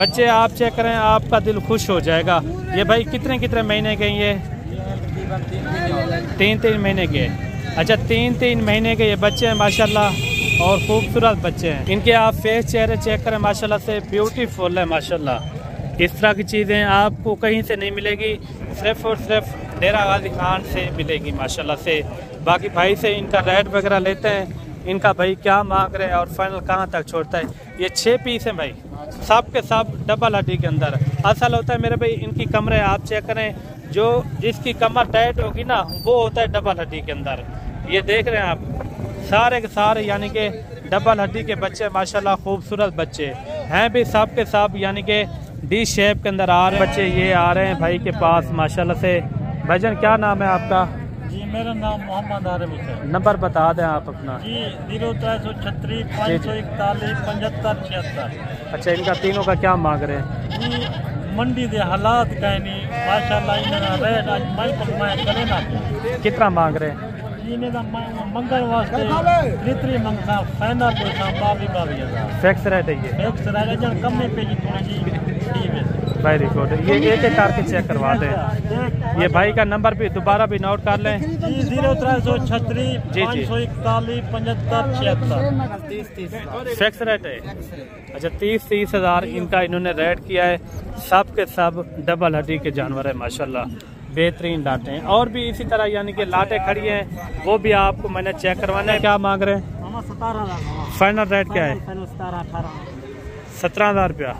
बच्चे आप चेक करें, आपका दिल खुश हो जाएगा। ये भाई कितने कितने महीने के ये? 3 महीने के। अच्छा 3 महीने के ये बच्चे हैं माशाल्लाह, और खूबसूरत बच्चे हैं। इनके आप फेस चेहरे चेक करें माशाल्लाह से ब्यूटीफुल है माशाल्लाह। इस तरह की चीज़ें आपको कहीं से नहीं मिलेगी, सिर्फ और सिर्फ डेरा गाजी खान से मिलेगी माशाल्लाह से। बाकी भाई से इनका रेट वगैरह लेते हैं, इनका भाई क्या मांग रहे हैं और फाइनल कहाँ तक छोड़ता है। ये 6 पीस हैं भाई, सब के सब डबल हड्डी के अंदर। असल होता है मेरे भाई इनकी कमरे आप चेक करें, जो जिसकी कमर टाइट होगी ना वो होता है डबल हड्डी के अंदर। ये देख रहे हैं आप, सारे के सारे यानी कि डबल हड्डी के बच्चे माशाल्लाह, खूबसूरत बच्चे हैं भी सब के सब, यानी कि डी शेप के अंदर आ रहे हैं बच्चे। ये आ रहे हैं भाई के पास माशाल्लाह से। भाईजान क्या नाम है आपका? जी मेरा नाम मोहम्मद आरिफ हुसैन। नंबर बता दें आप अपना। जी 0336 541 75 76। अच्छा इनका तीनों का क्या मांग रहे हैं? जी मंडी के हालात कहनी माशाल्लाह इन्होंने रेट आज मैं करे ना। कितना मांग रहे हैं? मंगल वास्ते कितनी मंगता फाइनल फिक्स रेट है ये? फिक्स रेट कम में पे वेरी गुड। ये एक एक करके चेक करवा दें। ये भाई का नंबर भी दोबारा भी नोट कर लें। 0336 541 75 76। फिक्स रेट है। अच्छा 30 हज़ार इनका इन्होंने रेट किया है। सब के सब डबल हड्डी के जानवर है माशाल्लाह, बेहतरीन लाटे हैं। और भी इसी तरह यानी कि लाटे खड़ी हैं, वो भी आपको मैंने चेक करवाना है। क्या मांग रहे हैं? 17,000। फाइनल रेट क्या है? 17,000 रुपया।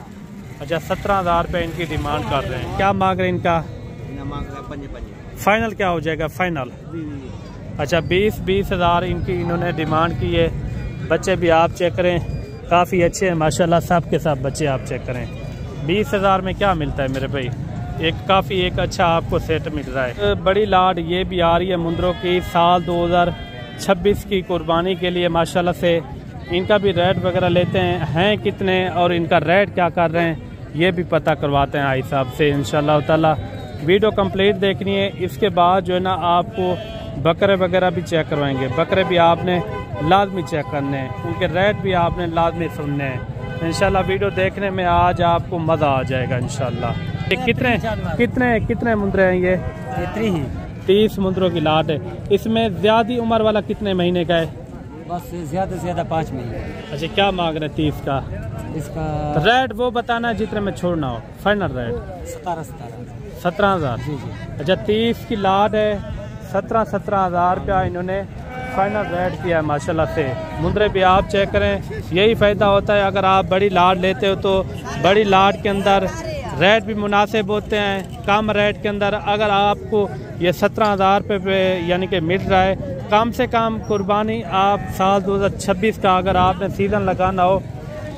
अच्छा 17,000 रुपये इनकी डिमांड कर रहे हैं। क्या मांग रहे हैं इनका? फाइनल क्या हो जाएगा फाइनल? अच्छा 20 हज़ार इनकी इन्होंने डिमांड की है। बच्चे भी आप चेक करें, काफ़ी अच्छे हैं माशाल्लाह, सब के सब बच्चे आप चेक करें। 20 हज़ार में क्या मिलता है मेरे भाई? एक अच्छा आपको सेट मिल रहा है। बड़ी लाड ये भी आ रही है मुंद्रों की, साल 2026 की कुर्बानी के लिए माशाल्लाह से। इनका भी रेट वगैरह लेते हैं कितने और इनका रेट क्या कर रहे हैं ये भी पता करवाते हैं भाई साहब से इंशाल्लाह ताला। वीडियो कंप्लीट देखनी है, इसके बाद जो है ना आपको बकरे वगैरह भी चेक करवाएंगे। बकरे भी आपने लाजमी चेक करने हैं, उनके रेट भी आपने लाजमी सुनने हैं इंशाल्लाह। वीडियो देखने में आज आपको मज़ा आ जाएगा इंशाल्लाह। कितने मुंद्रे हैं ये? 30 मुंद्रों की लाट है। इसमें ज्यादा उम्र वाला कितने महीने का है? बस ज्यादा से ज्यादा 5 महीने। अच्छा क्या मांग रहे हैं 30 का? इसका रेट वो बताना है जितने में छोड़ना हो। Final rate 17,000। अच्छा 30 की लाट है, 17,000 रुपया इन्होंने फाइनल रेट किया है माशाल्लाह से। मुंद्रे भी आप चेक करें, यही फ़ायदा होता है अगर आप बड़ी लाट लेते हो तो बड़ी लाट के अंदर रेट भी मुनासिब होते हैं। कम रेट के अंदर अगर आपको ये 17,000 रुपये पे यानी कि मिल रहा है, कम से कम कुर्बानी आप साल 2026 का अगर आपने सीज़न लगाना हो,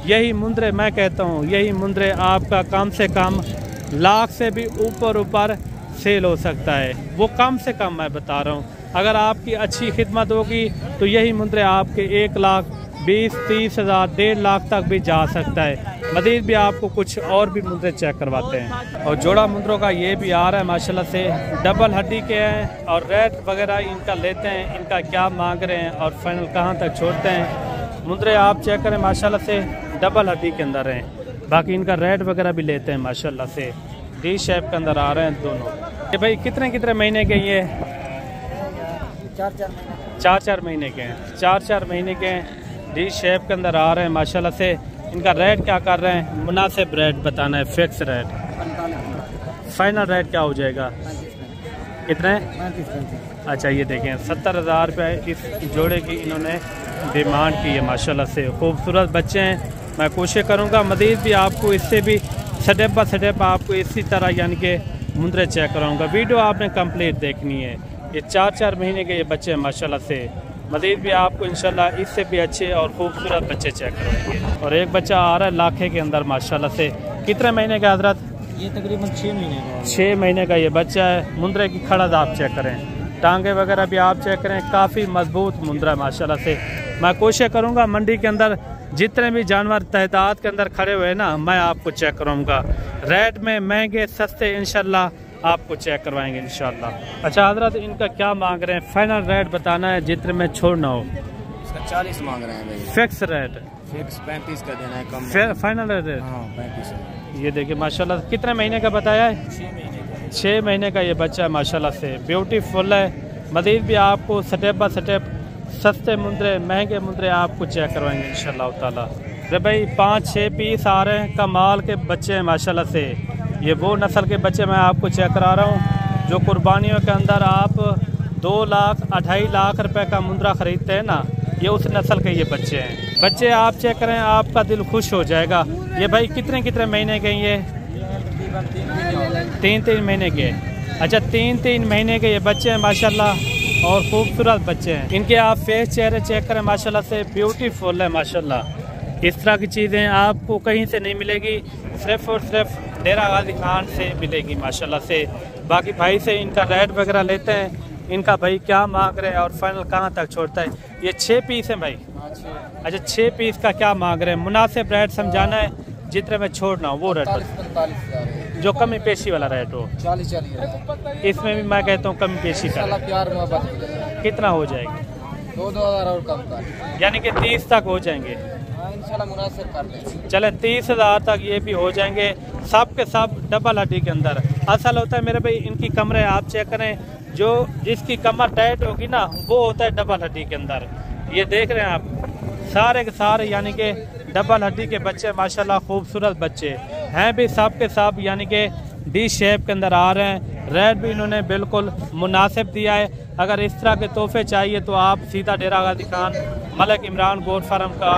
यही मुंद्रे मैं कहता हूँ, यही मुंद्रे आपका कम से कम लाख से भी ऊपर सेल हो सकता है। वो कम से कम मैं बता रहा हूँ। अगर आपकी अच्छी खिदमत होगी तो यही मुंद्रे आपके 1,20,30 हज़ार 1.5 लाख तक भी जा सकता है। मज़ीद भी आपको कुछ और भी मुंद्रे चेक करवाते हैं। और जोड़ा मुंद्रों का ये भी आ रहा है माशाल्लाह से, डबल हड्डी के हैं और रेट वगैरह इनका लेते हैं, इनका क्या मांग रहे हैं और फाइनल कहाँ तक छोड़ते हैं। मुंद्रे आप चेक करें माशाल्लाह से, डबल हड्डी के अंदर हैं। बाकी इनका रेट वगैरह भी लेते हैं माशाल्लाह से। डी शेप के अंदर आ रहे हैं दोनों। ये भाई कितने महीने के ये? 4 महीने के हैं। 4 महीने के हैं, डी शेप के अंदर आ रहे हैं माशाल्लाह से। इनका रेट क्या कर रहे हैं? मुनासिब रेट बताना है, फिक्स रेट। फाइनल रेट क्या हो जाएगा? कितने? 35। अच्छा ये देखें 70,000 रुपये इस जोड़े की इन्होंने डिमांड की है माशाल्लाह से। खूबसूरत बच्चे हैं। मैं कोशिश करूँगा मज़ीद भी आपको इससे भी स्टेप बाय स्टेप आपको इसी तरह यानी कि मुंद्रे चेक कराऊँगा। वीडियो आपने कंप्लीट देखनी है। ये 4 महीने के ये बच्चे हैं माशाल्लाह से। मज़ीद भी आपको इंशाल्लाह इससे भी अच्छे और खूबसूरत बच्चे चेक करवाएंगे। और एक बच्चा आ रहा है लाखे के अंदर माशाल्लाह से। कितने महीने का हजरत? ये तकरीबन 6 महीने का। 6 महीने का ये बच्चा है। मुंद्रे की खड़द आप चेक करें, टांगे वगैरह भी आप चेक करें, काफ़ी मजबूत मुंद्रा है माशाल्लाह से। मैं कोशिश करूँगा मंडी के अंदर जितने भी जानवर तहतात के अंदर खड़े हुए हैं ना, मैं आपको चेक करूँगा। रेट में महंगे सस्ते इंशाल्लाह आपको चेक करवाएंगे इंशाल्लाह। अच्छा हजरत इनका क्या मांग रहे हैं? फाइनल रेट बताना है जितने में छोड़ना हो। इसका 40 मांग रहे हैं भाई। Fix rate? फिक्स 35 का देना है, कम फाइनल रेट? हाँ 35। ये देखिए माशाल्लाह, कितने महीने का बताया है? 6 महीने का ये बच्चा है माशाल्लाह से, ब्यूटीफुल है। मज़ीद भी आपको स्टेप बाय स्टेप सस्ते मुंदरे महंगे मुंदरे आपको चेक करवाएंगे इंशाल्लाह ताला। अरे भाई 5-6 पीस आ रहे हैं, कमाल के बच्चे हैं माशाल्लाह से। ये वो नस्ल के बच्चे मैं आपको चेक करा रहा हूँ जो कुर्बानियों के अंदर आप 2 लाख 2.5 लाख रुपए का मुंदरा ख़रीदते हैं ना, ये उस नस्ल के ये बच्चे हैं। बच्चे आप चेक करें, आपका दिल खुश हो जाएगा। ये भाई कितने कितने महीने के ये? 3 महीने के। अच्छा 3 महीने के ये बच्चे हैं माशाल्लाह, और खूबसूरत बच्चे हैं। इनके आप फेस चेहरे चेक करें माशाल्लाह से, ब्यूटीफुल है माशाल्लाह। इस तरह की चीज़ें आपको कहीं से नहीं मिलेगी, सिर्फ और सिर्फ डेरा गाजी खान से मिलेगी माशाल्लाह से। बाकी भाई से इनका रेट वगैरह लेते हैं, इनका भाई क्या मांग रहे हैं और फाइनल कहाँ तक छोड़ता है। ये 6 पीस हैं भाई। अच्छा 6 पीस का क्या मांग रहे हैं? मुनासिब रेट समझाना है, जितने में छोड़ना हो वो रेट, जो कमी पेशी वाला रेट हो। 40 इसमें भी मैं कहता हूँ कमी पेशी का कितना हो जाएगी? 2,000 और कम कर, यानी कि 30 तक हो जाएंगे इंशाल्लाह मुनासिब कर देंगे। चले 30,000 तक ये भी हो जाएंगे, सब के सब डबल हड्डी के अंदर। असल होता है मेरे भाई इनकी कमरे आप चेक करें, जो जिसकी कमर टाइट होगी ना वो होता है डबल हड्डी के अंदर। ये देख रहे हैं आप, सारे के सारे यानी कि डबल हड्डी के बच्चे माशाल्लाह, खूबसूरत बच्चे हैं भी सब के सब, यानी कि डी शेप के अंदर आ रहे हैं। रेट भी इन्होंने बिल्कुल मुनासिब दिया है। अगर इस तरह के तोहफे चाहिए तो आप सीधा डेरा गाजी खान मलिक इमरान गोट फार्म का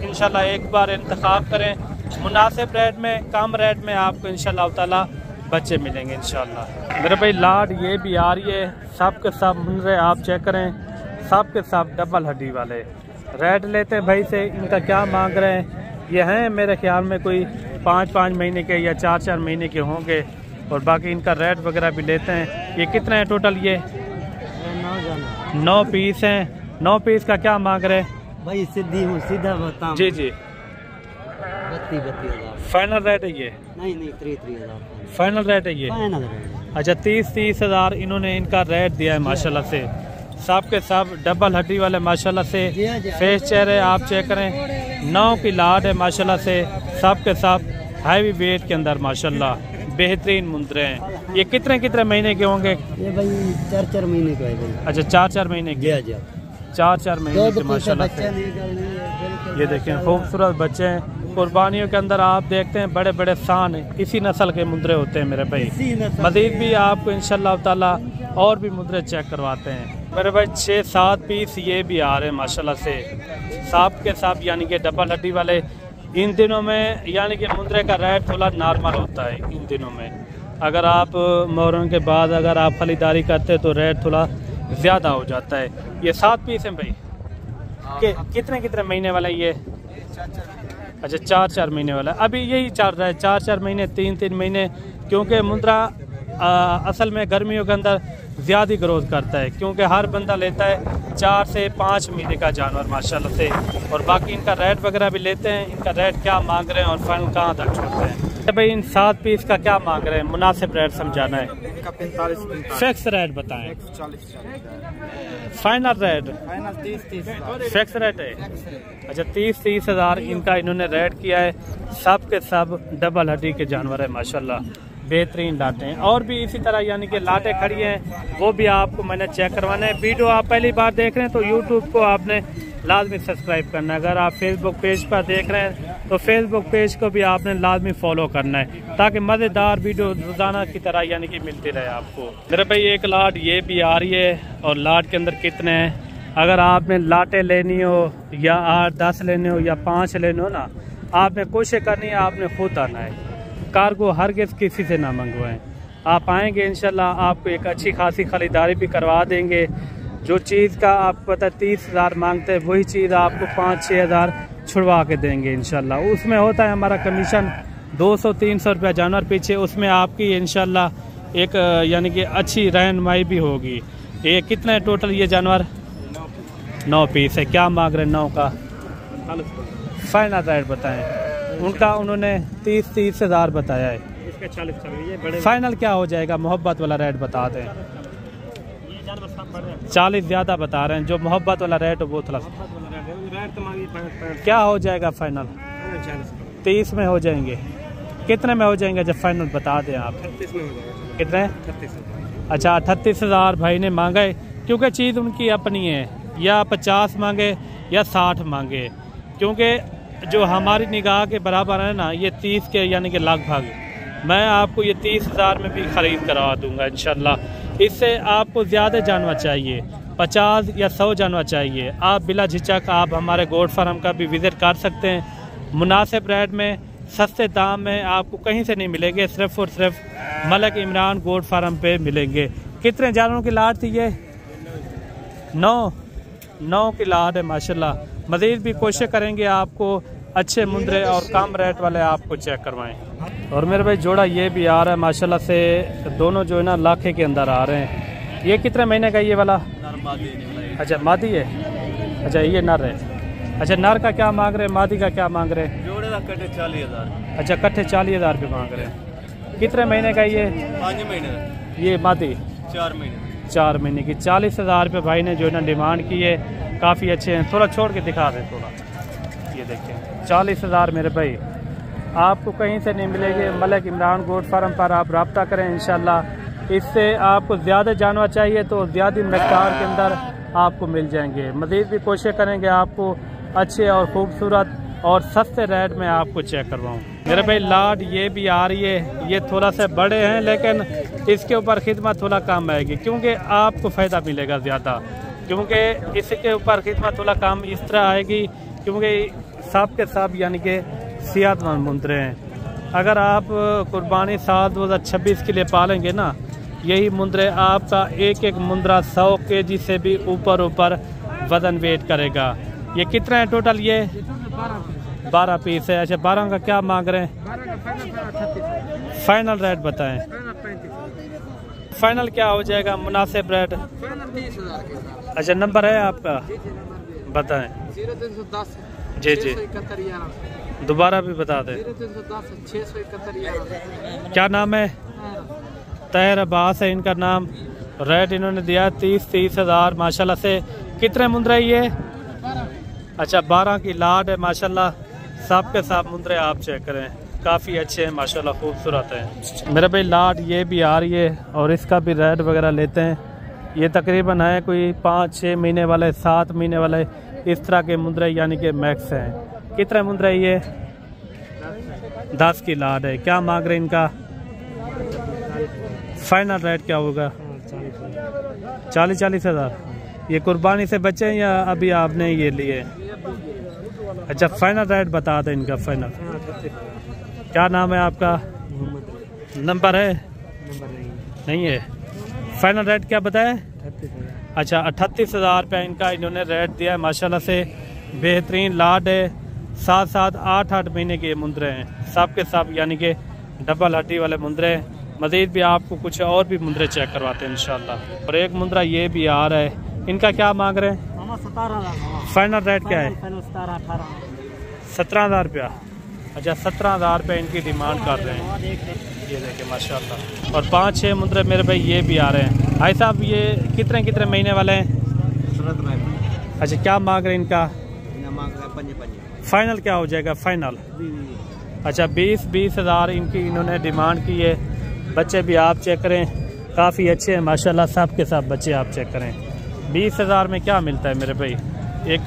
इंशाल्लाह एक बार इंतखाब करें। मुनासिब रेट में, कम रेट में आपको इंशाल्लाह ताला बच्चे मिलेंगे इंशाल्लाह। मेरे भाई लाड ये भी आ रही है, सब के सब मुंदरे आप चेक करें, सब के सब डबल हड्डी वाले। रेट लेते हैं भाई से, इनका क्या मांग रहे हैं? ये हैं मेरे ख्याल में कोई 5-5 महीने के या 4-4 महीने के होंगे, और बाकी इनका रेट वगैरह भी लेते हैं। ये कितना है टोटल? ये 9 पीस हैं। 9 पीस का क्या मांग रहे हैं भाई? सीधा बता जी जी। 32,000 फाइनल रेट है ये? नहीं 3,000 फाइनल रेट है ये? अच्छा 30,000 इन्होंने इनका रेट दिया है माशाल्लाह से। सब के सब डबल हड्डी वाले माशाल्लाह से, फेस चेहरे आप चेक करें। 9 की लाट है माशाल्लाह से, सब के सब हैवी वेट के अंदर माशाल्लाह, बेहतरीन मुंदरे हैं। ये कितने कितने महीने के होंगे? ये भाई 4-4 महीने के है भाई। अच्छा 4-4 महीने के? 4-4 महीने के माशाल्लाह से। ये देखें खूबसूरत बच्चे हैं। कुर्बानियों के अंदर आप देखते हैं बड़े बड़े शान इसी नस्ल के मुंदरे होते हैं मेरे भाई। मज़ीद भी आपको इंशाल्लाह ताला और भी मुंदरे चेक करवाते हैं मेरे भाई। 6-7 पीस ये भी आ रहे हैं माशाल्लाह से, सांप के सांप यानी कि डबल हड्डी वाले। इन दिनों में यानी कि मुंदरे का रेट थोड़ा नॉर्मल होता है इन दिनों में। अगर आप मोहर्रम के बाद अगर आप खरीदारी करते हैं तो रेट थोड़ा ज़्यादा हो जाता है। ये 7 पीस हैं भाई। कितने कितने महीने वाला ये? अच्छा 4-4 महीने वाला। अभी यही चल रहा है 4-4 महीने, 3-3 महीने, क्योंकि मुंदरा असल में गर्मियों के अंदर ज़्यादा ग्रोथ करता है, क्योंकि हर बंदा लेता है 4 से 5 महीने का जानवर माशाल्लाह से। और बाकी इनका रेट वगैरह भी लेते हैं, इनका रेट क्या मांग रहे हैं और फाइनल कहाँ तक छोड़ते हैं। भाई इन 7 पीस का क्या मांग रहे हैं? मुनासिब रेट समझाना है। इनका 45 फिक्स रेट बताएं। 40 final rate? Final 30 fix rate है। अच्छा 30,000 इनका इन्होंने रेट किया है। सब के सब डबल हड्डी के जानवर है माशाल्लाह, बेहतरीन लाटें हैं। और भी इसी तरह यानी कि लाटें खड़ी हैं, वो भी आपको मैंने चेक करवाना है। वीडियो आप पहली बार देख रहे हैं तो यूट्यूब को आपने लाजमी सब्सक्राइब करना है। अगर आप फेसबुक पेज पर देख रहे हैं तो फेसबुक पेज को भी आपने लाजमी फॉलो करना है, ताकि मज़ेदार वीडियो रोज़ाना की तरह यानी कि मिलती रहे आपको। मेरे भाई एक लाट ये भी आ रही है, और लाट के अंदर कितने हैं? अगर आपने लाटें लेनी हो या 8-10 लेने हो या 5 लेने हो ना, आपने कोशिश करनी है, आपने खुद आना है। कार्गो हरगिज़ किसी से ना मंगवाएं। आप आएंगे इंशाल्लाह आपको एक अच्छी खासी खरीदारी भी करवा देंगे। जो चीज़ का आपको पता 30,000 मांगते हैं, वही चीज़ आपको 5-6 हज़ार छुड़वा के देंगे इंशाल्लाह। उसमें होता है हमारा कमीशन 200-300 रुपया जानवर पीछे, उसमें आपकी इंशाल्लाह एक यानी कि अच्छी रहनुमाई भी होगी। ये कितने टोटल ये जानवर? 9 पीस है। क्या मांग रहे हैं 9 का? फाइनल रेट बताएं। उनका उन्होंने 30,000 बताया है। इसका 40 फाइनल क्या हो जाएगा? मोहब्बत वाला रेट बता दें। 40 ज़्यादा बता रहे हैं, जो मोहब्बत वाला रेट वो थोड़ा क्या हो जाएगा फाइनल? 30 में हो जाएंगे। कितने में हो जाएंगे जब फाइनल बता दें आप? 38 में हो जाएगा। कितने? 38। अच्छा 38,000 भाई ने मांगा है, क्योंकि चीज़ उनकी अपनी है, या 50 मांगे या 60 मांगे, क्योंकि जो हमारी निगाह के बराबर है ना ये 30 के यानी कि लगभग, मैं आपको ये 30,000 में भी ख़रीद करवा दूंगा इंशाल्लाह। इससे आपको ज़्यादा जानवर चाहिए, 50 या 100 जानवर चाहिए, आप बिला झिझक आप हमारे गोट फार्म का भी विज़िट कर सकते हैं। मुनासिब रेट में, सस्ते दाम में आपको कहीं से नहीं मिलेंगे, सिर्फ़ और सिर्फ मलिक इमरान गोट फार्म पे मिलेंगे। कितने जानवरों की लाट थी ये? 9 की लाट है माशाल्लाह। मज़ीद भी कोशिश करेंगे आपको अच्छे मुंदरे और कम रेट वाले आपको चेक करवाएं। और मेरे भाई जोड़ा ये भी आ रहा है माशाल्लाह से, दोनों जो है ना लाखे के अंदर आ रहे हैं। ये कितने महीने का ये वाला? अच्छा मादी है, अच्छा ये नर है। अच्छा नर का क्या मांग रहे हैं, मादी का क्या मांग रहे हैं? जोड़े का कट्ठे 40,000। अच्छा कट्ठे 40,000 रुपये मांग रहे हैं। कितने महीने का ये? 5 महीने। ये मादी 4 महीने। 4 महीने की। 40,000 रुपये भाई ने जो है ना डिमांड की है। काफ़ी अच्छे हैं, थोड़ा छोड़ के दिखा दें थोड़ा, ये देखें 40,000 मेरे भाई आपको कहीं से नहीं मिलेंगे। मलिक इमरान गोट फार्म पर आप रब्ता करें इंशाल्लाह। इससे आपको ज़्यादा जानवर चाहिए तो ज़्यादा मकदार के अंदर आपको मिल जाएंगे। मज़ीद भी कोशिश करेंगे आपको अच्छे और खूबसूरत और सस्ते रेट में आपको चेक करवाऊँ। मेरे भाई लाट ये भी आ रही है, ये थोड़ा सा बड़े हैं लेकिन इसके ऊपर खिदमत थोड़ा कम आएगी, क्योंकि आपको फ़ायदा मिलेगा ज़्यादा, क्योंकि इसके ऊपर खिदमत थोड़ा कम इस तरह आएगी क्योंकि सब के सब यानी कि सेहतमंद मुंदरे हैं। अगर आप कुर्बानी साल 2026 के लिए पालेंगे ना, यही मुंदरे आपका एक एक मुंदरा 100 kg से भी ऊपर वज़न वेट करेगा। ये कितना है टोटल? ये 12 पीस है। अच्छा 12 का क्या मांग रहे हैं? फाइनल रेट बताएं। फाइनल क्या हो जाएगा मुनासिब रेट? अच्छा नंबर है आपका, बताएं। 0310 जी जी दोबारा भी बता दें। 0671 क्या नाम है? तहर अब्बास है इनका नाम। रेट इन्होंने दिया 30,000 माशाल्लाह से। कितने मुंदरे ये? अच्छा 12 की लाट है माशाल्लाह। सब के सब मुंदरे आप चेक करें, काफ़ी अच्छे हैं माशाल्लाह, खूबसूरत हैं। मेरे भाई लाट ये भी आ रही है और इसका भी रेट वगैरह लेते हैं। ये तकरीबन है कोई 5-6 महीने वाले, 7 महीने वाले, इस तरह के मुंदरे यानी कि मैक्स हैं। कितने मुंदरे ये? 10 की लाट है। क्या मांग रहे हैं इनका? फाइनल रेट क्या होगा? 40,000। ये कुर्बानी से बचे हैं या अभी आपने ये लिए? अच्छा फाइनल रेट बता दें इनका फाइनल। क्या नाम है आपका? नंबर है? नहीं है। फाइनल रेट क्या बताया? अच्छा 38,000 रुपये इनका इन्होंने रेट दिया है माशाल्लाह से। बेहतरीन लाट है, 7-7, 8-8 महीने के मुंदरे हैं, सब के सब यानी कि डबल हड्डी वाले मुंदरे हैं। मज़ीद भी आपको कुछ और भी मुंदरे चेक करवाते हैं इंशाल्लाह। और एक मुंदरा ये भी आ रहा है, इनका क्या मांग रहे हैं? 17,000। फाइनल रेट क्या है? 17,000 रुपया। अच्छा 17,000 रुपये इनकी डिमांड कर रहे हैं, ये देखें माशाल्लाह। और 5-6 मुंदरे मेरे भाई ये भी आ रहे हैं। भाई साहब ये कितने महीने वाले हैं? अच्छा क्या मांग रहे हैं इनका? फाइनल क्या हो जाएगा फाइनल? अच्छा 20,000 इनकी इन्होंने डिमांड की है। बच्चे भी आप चेक करें, काफ़ी अच्छे हैं माशाल्लाह, सब के सब बच्चे आप चेक करें। 20,000 में क्या मिलता है मेरे भाई? एक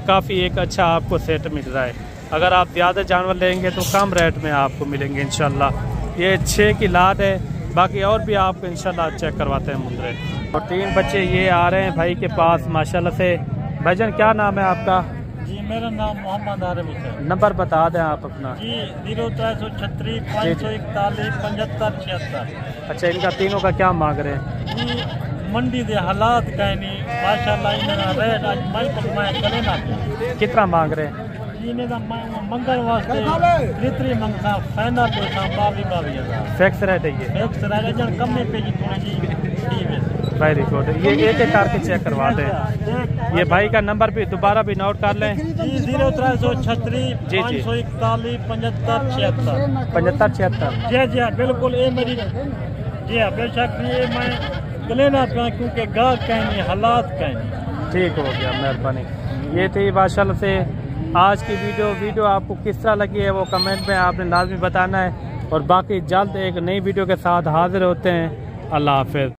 अच्छा आपको सेट मिल रहा है। अगर आप ज़्यादा जानवर लेंगे तो कम रेट में आपको मिलेंगे इंशाल्लाह। ये 6 की लाट है, बाकी और भी आपको इंशाल्लाह चेक करवाते हैं मुंदरे। और 3 बच्चे ये आ रहे हैं भाई के पास माशाल्लाह से। भाईजान क्या नाम है आपका? जी मेरा नाम मोहम्मद आरबी है। नंबर बता दें आप अपना। जी 0336 541 75 76। अच्छा इनका तीनों का क्या मांग रहे हैं? जी मंडी के हालात कहनी माशाल्लाह इन्होंने रेट आज मैं करे ना। कितना मांग रहे हैं? इन्हें मंगल वास्ते जितनी मंगता फाइनल पे 22,000 फिक्स रेट है ये? फिक्स रेट है, कम में पे जी थोड़ी जी। Very good. ये एक एक करके चेक करवाते हैं। ये भाई का नंबर भी दोबारा भी नोट कर लें। जी 0336 541 75 76 75 76। जी जी हाँ बिल्कुल ये मेरी जी हाँ बेशक ये मैं लेना पाया क्योंकि गाह कहनी हालात कहनी। ठीक हो गया, मेहरबानी। ये थी माशाल्लाह से आज की वीडियो आपको किस तरह लगी है वो कमेंट में आपने लाजमी बताना है। और बाकी जल्द एक नई वीडियो के साथ हाजिर होते हैं। अल्लाह हाफिज़।